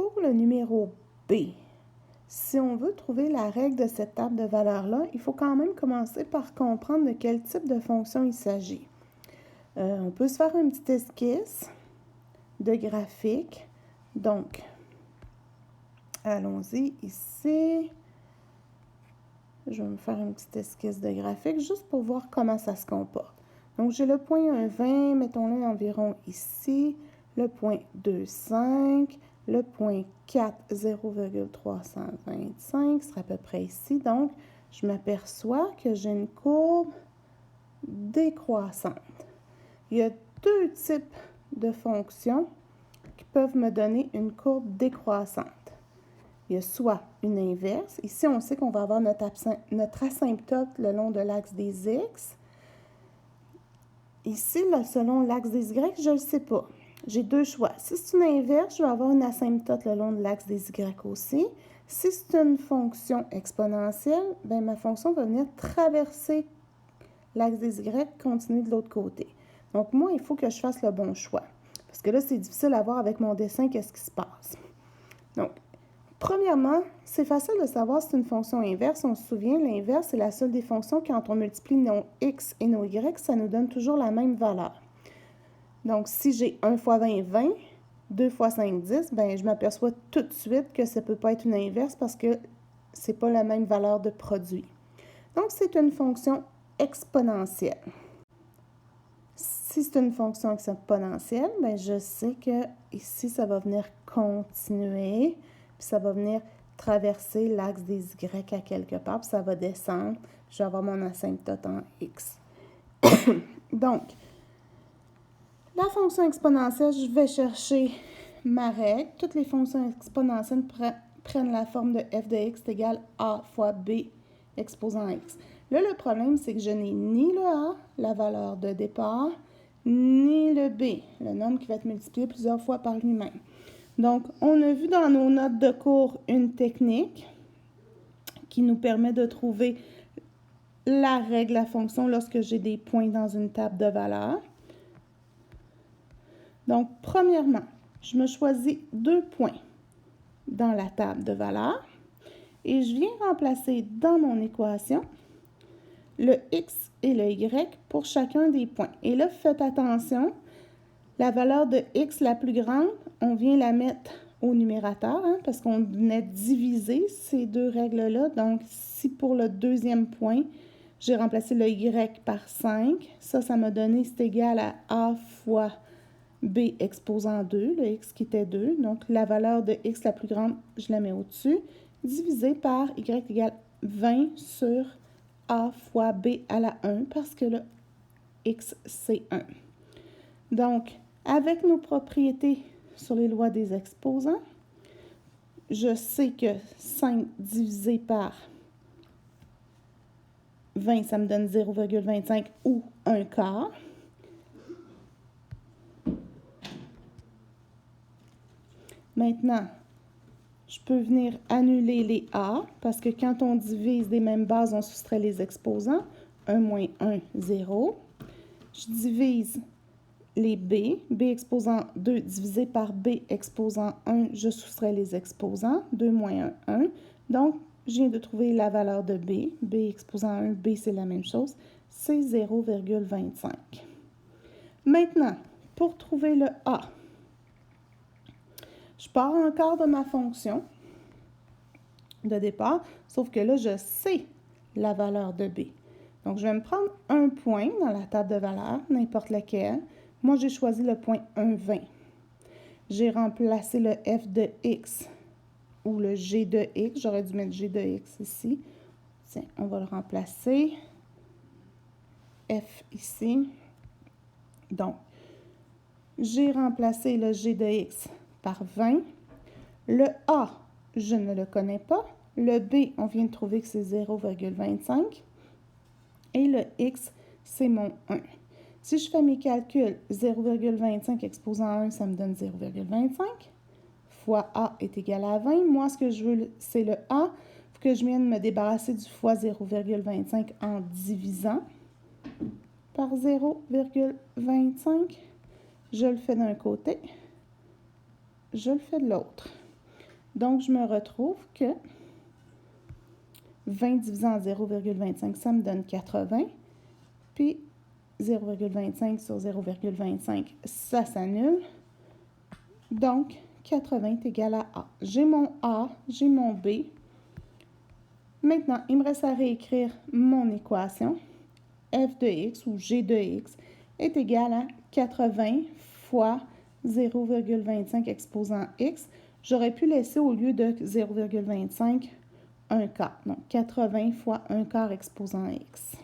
pour le numéro B, si on veut trouver la règle de cette table de valeurs-là, il faut quand même commencer par comprendre de quel type de fonction il s'agit. On peut se faire une petite esquisse de graphique. Donc, allons-y ici. Je vais me faire une petite esquisse de graphique juste pour voir comment ça se comporte. Donc, j'ai le point 1,20, mettons-le environ ici, le point 2,5, le point 4, 0,325 sera à peu près ici. Donc, je m'aperçois que j'ai une courbe décroissante. Il y a deux types de fonctions qui peuvent me donner une courbe décroissante. Il y a soit une inverse. Ici, on sait qu'on va avoir notre asymptote le long de l'axe des X. Ici, là, selon l'axe des Y, je ne le sais pas. J'ai deux choix. Si c'est une inverse, je vais avoir une asymptote le long de l'axe des Y aussi. Si c'est une fonction exponentielle, bien, ma fonction va venir traverser l'axe des Y, continuer de l'autre côté. Donc, moi, il faut que je fasse le bon choix. Parce que là, c'est difficile à voir avec mon dessin qu'est-ce qui se passe. Donc, premièrement, c'est facile de savoir si c'est une fonction inverse. On se souvient, l'inverse, c'est la seule des fonctions quand on multiplie nos x et nos y, ça nous donne toujours la même valeur. Donc, si j'ai 1 fois 20, 20, 2 fois 5, 10, bien, je m'aperçois tout de suite que ça ne peut pas être une inverse parce que ce n'est pas la même valeur de produit. Donc, c'est une fonction exponentielle. Si c'est une fonction exponentielle, bien, je sais que ici, ça va venir continuer, puis ça va venir traverser l'axe des Y à quelque part, puis ça va descendre. Je vais avoir mon asymptote en X. Donc, la fonction exponentielle, je vais chercher ma règle. Toutes les fonctions exponentielles prennent la forme de f de x est égal à a fois b exposant x. Là, le problème, c'est que je n'ai ni le a, la valeur de départ, ni le b, le nombre qui va être multiplié plusieurs fois par lui-même. Donc, on a vu dans nos notes de cours une technique qui nous permet de trouver la règle de la fonction lorsque j'ai des points dans une table de valeurs. Donc, premièrement, je me choisis deux points dans la table de valeurs et je viens remplacer dans mon équation le x et le y pour chacun des points. Et là, faites attention, la valeur de x la plus grande, on vient la mettre au numérateur parce qu'on venait diviser ces deux règles-là. Donc, si pour le deuxième point, j'ai remplacé le y par 5, ça m'a donné, c'est égal à a fois b exposant 2, le x qui était 2. Donc, la valeur de x la plus grande, je la mets au-dessus, divisé par y égale 20 sur a fois b à la 1, parce que le x, c'est 1. Donc, avec nos propriétés sur les lois des exposants, je sais que 5 divisé par 20, ça me donne 0,25 ou 1 quart. Maintenant, je peux venir annuler les A, parce que quand on divise des mêmes bases, on soustrait les exposants. 1 moins 1, 0. Je divise les B. B exposant 2 divisé par B exposant 1, je soustrais les exposants. 2 moins 1, 1. Donc, je viens de trouver la valeur de B. B exposant 1, B, c'est la même chose. C'est 0,25. Maintenant, pour trouver le A, je pars encore de ma fonction de départ, sauf que là, je sais la valeur de B. Donc, je vais me prendre un point dans la table de valeurs, n'importe lequel. Moi, j'ai choisi le point 1,20. J'ai remplacé le f de x ou le g de x. J'aurais dû mettre g de x ici. Tiens, on va le remplacer. F ici. Donc, j'ai remplacé le g de x par 20. Le a, je ne le connais pas. Le b, on vient de trouver que c'est 0,25. Et le x, c'est mon 1. Si je fais mes calculs, 0,25 exposant 1, ça me donne 0,25. Fois a est égal à 20. Moi, ce que je veux, c'est le a. Il faut que je vienne me débarrasser du fois 0,25 en divisant par 0,25. Je le fais d'un côté. Je le fais de l'autre. Donc, je me retrouve que 20 divisé en 0,25, ça me donne 80. Puis 0,25 sur 0,25, ça s'annule. Donc, 80 est égal à A. J'ai mon A, j'ai mon B. Maintenant, il me reste à réécrire mon équation. F de x ou G de x est égal à 80 fois 0,25 exposant x. J'aurais pu laisser au lieu de 0,25 un quart. Donc, 80 fois un quart exposant x.